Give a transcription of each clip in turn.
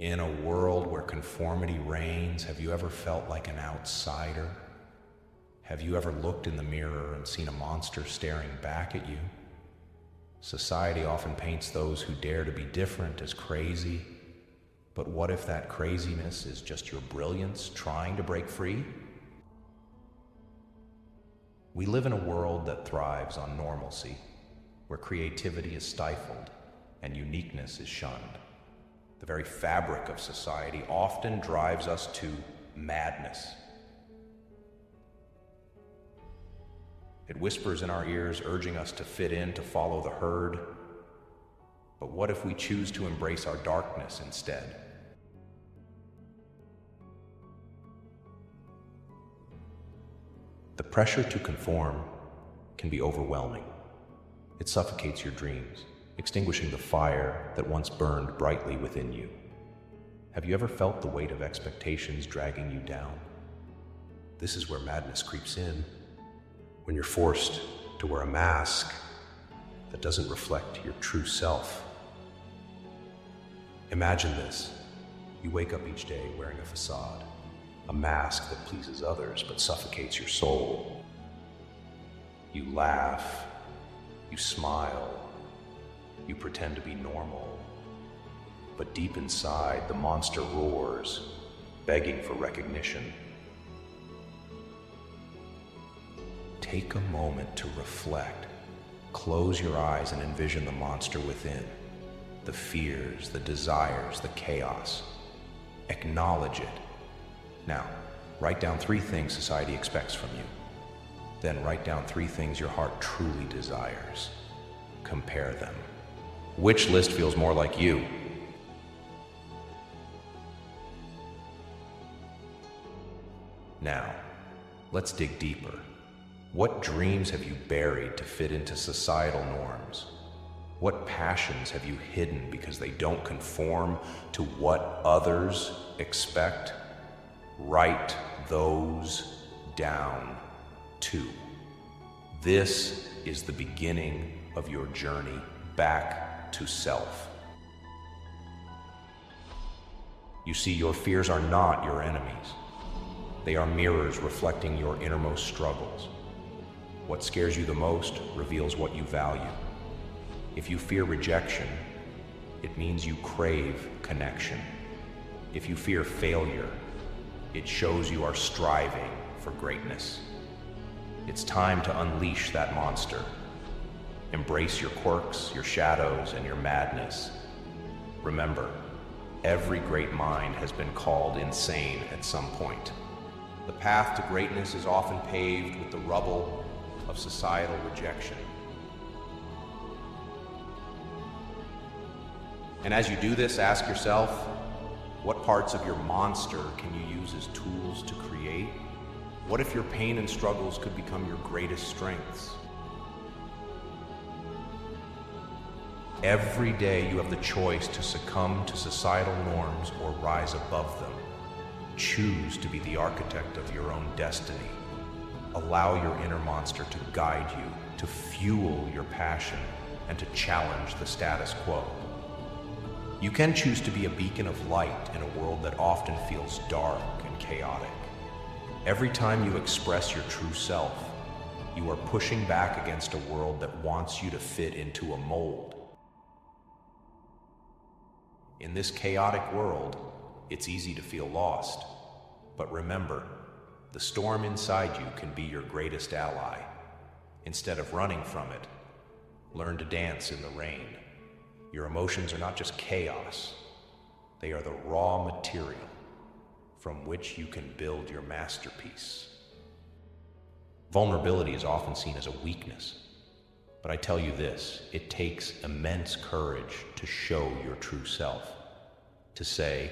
In a world where conformity reigns, have you ever felt like an outsider? Have you ever looked in the mirror and seen a monster staring back at you? Society often paints those who dare to be different as crazy, but what if that craziness is just your brilliance trying to break free? We live in a world that thrives on normalcy, where creativity is stifled and uniqueness is shunned. The very fabric of society often drives us to madness. It whispers in our ears, urging us to fit in, to follow the herd. But what if we choose to embrace our darkness instead? The pressure to conform can be overwhelming. It suffocates your dreams, extinguishing the fire that once burned brightly within you. Have you ever felt the weight of expectations dragging you down? This is where madness creeps in, when you're forced to wear a mask that doesn't reflect your true self. Imagine this. You wake up each day wearing a facade, a mask that pleases others but suffocates your soul. You laugh, you smile, you pretend to be normal, but deep inside, the monster roars, begging for recognition. Take a moment to reflect. Close your eyes and envision the monster within, the fears, the desires, the chaos. Acknowledge it. Now, write down 3 things society expects from you. Then write down 3 things your heart truly desires. Compare them. Which list feels more like you? Now, let's dig deeper. What dreams have you buried to fit into societal norms? What passions have you hidden because they don't conform to what others expect? Write those down too. This is the beginning of your journey back to self. You see, your fears are not your enemies. They are mirrors reflecting your innermost struggles. What scares you the most reveals what you value. If you fear rejection, it means you crave connection. If you fear failure, it shows you are striving for greatness. It's time to unleash that monster. Embrace your quirks, your shadows, and your madness. Remember, every great mind has been called insane at some point. The path to greatness is often paved with the rubble of societal rejection. And as you do this, ask yourself, what parts of your monster can you use as tools to create? What if your pain and struggles could become your greatest strengths? Every day you have the choice to succumb to societal norms or rise above them. Choose to be the architect of your own destiny. Allow your inner monster to guide you, to fuel your passion, and to challenge the status quo. You can choose to be a beacon of light in a world that often feels dark and chaotic. Every time you express your true self, you are pushing back against a world that wants you to fit into a mold. In this chaotic world, it's easy to feel lost. But remember, the storm inside you can be your greatest ally. Instead of running from it, learn to dance in the rain. Your emotions are not just chaos. They are the raw material from which you can build your masterpiece. Vulnerability is often seen as a weakness. But I tell you this, it takes immense courage to show your true self, to say,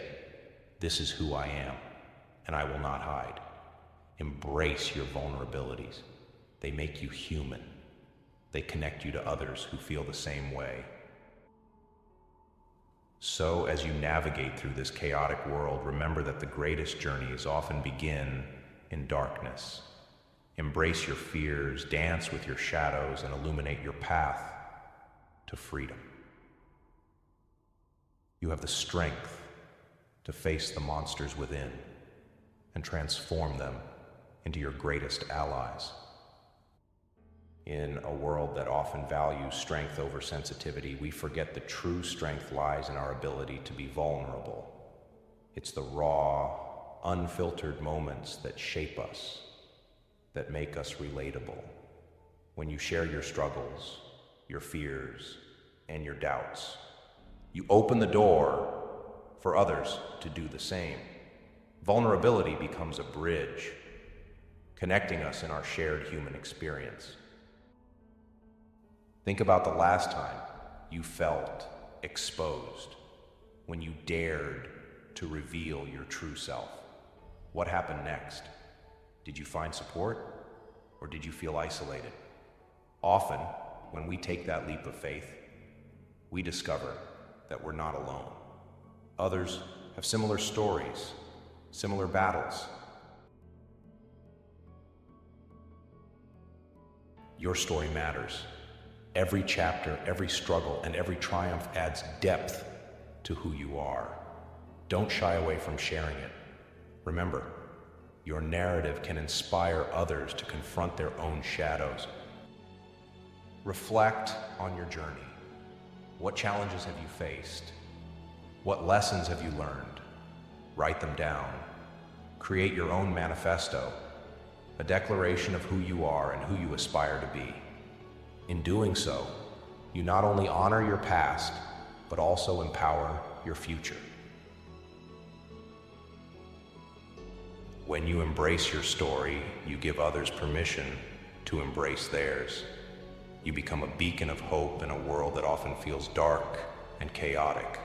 this is who I am, and I will not hide. Embrace your vulnerabilities. They make you human. They connect you to others who feel the same way. So, as you navigate through this chaotic world, remember that the greatest journeys often begin in darkness. Embrace your fears, dance with your shadows, and illuminate your path to freedom. You have the strength, to face the monsters within and transform them into your greatest allies. In a world that often values strength over sensitivity, we forget that true strength lies in our ability to be vulnerable. It's the raw, unfiltered moments that shape us, that make us relatable. When you share your struggles, your fears, and your doubts, you open the door for others to do the same. Vulnerability becomes a bridge, connecting us in our shared human experience. Think about the last time you felt exposed, when you dared to reveal your true self. What happened next? Did you find support, or did you feel isolated? Often, when we take that leap of faith, we discover that we're not alone. Others have similar stories, similar battles. Your story matters. Every chapter, every struggle, and every triumph adds depth to who you are. Don't shy away from sharing it. Remember, your narrative can inspire others to confront their own shadows. Reflect on your journey. What challenges have you faced? What lessons have you learned? Write them down. Create your own manifesto, a declaration of who you are and who you aspire to be. In doing so, you not only honor your past, but also empower your future. When you embrace your story, you give others permission to embrace theirs. You become a beacon of hope in a world that often feels dark and chaotic.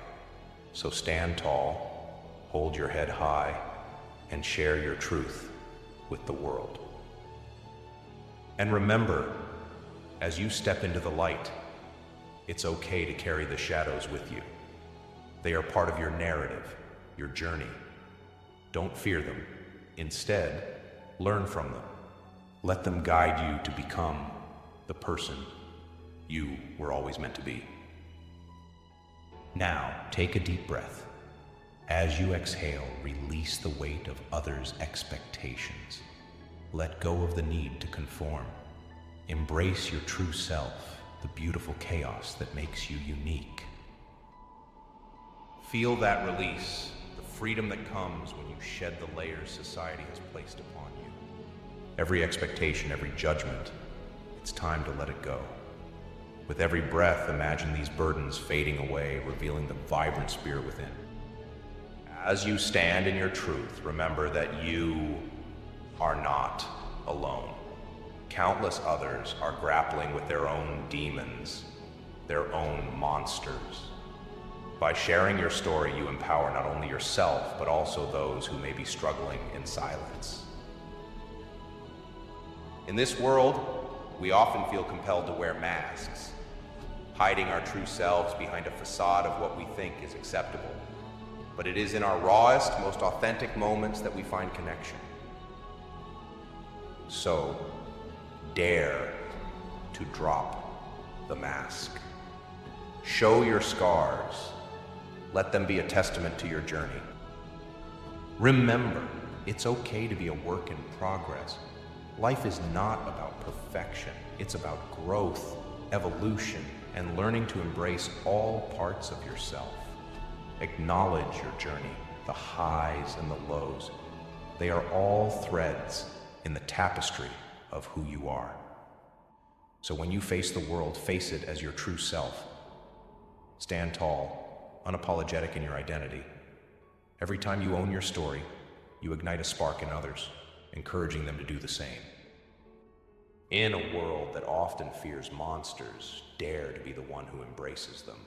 So stand tall, hold your head high, and share your truth with the world. And remember, as you step into the light, it's okay to carry the shadows with you. They are part of your narrative, your journey. Don't fear them. Instead, learn from them. Let them guide you to become the person you were always meant to be. Now, take a deep breath. As you exhale, release the weight of others' expectations. Let go of the need to conform. Embrace your true self, the beautiful chaos that makes you unique. Feel that release, the freedom that comes when you shed the layers society has placed upon you. Every expectation, every judgment, it's time to let it go. With every breath, imagine these burdens fading away, revealing the vibrant spirit within. As you stand in your truth, remember that you are not alone. Countless others are grappling with their own demons, their own monsters. By sharing your story, you empower not only yourself, but also those who may be struggling in silence. In this world, we often feel compelled to wear masks, hiding our true selves behind a facade of what we think is acceptable. But it is in our rawest, most authentic moments that we find connection. So, dare to drop the mask. Show your scars. Let them be a testament to your journey. Remember, it's okay to be a work in progress. Life is not about perfection. It's about growth, evolution, and learning to embrace all parts of yourself. Acknowledge your journey, the highs and the lows. They are all threads in the tapestry of who you are. So when you face the world, face it as your true self. Stand tall, unapologetic in your identity. Every time you own your story, you ignite a spark in others, encouraging them to do the same. In a world that often fears monsters, dare to be the one who embraces them.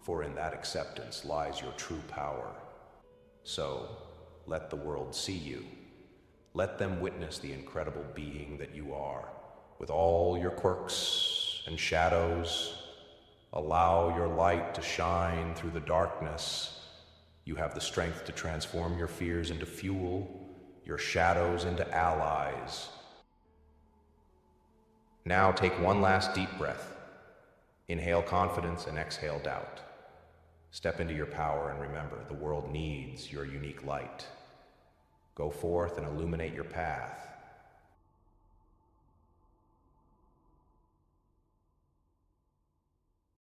For in that acceptance lies your true power. So, let the world see you. Let them witness the incredible being that you are. With all your quirks and shadows, allow your light to shine through the darkness. You have the strength to transform your fears into fuel, your shadows into allies. Now take one last deep breath. Inhale confidence and exhale doubt. Step into your power and remember, the world needs your unique light. Go forth and illuminate your path.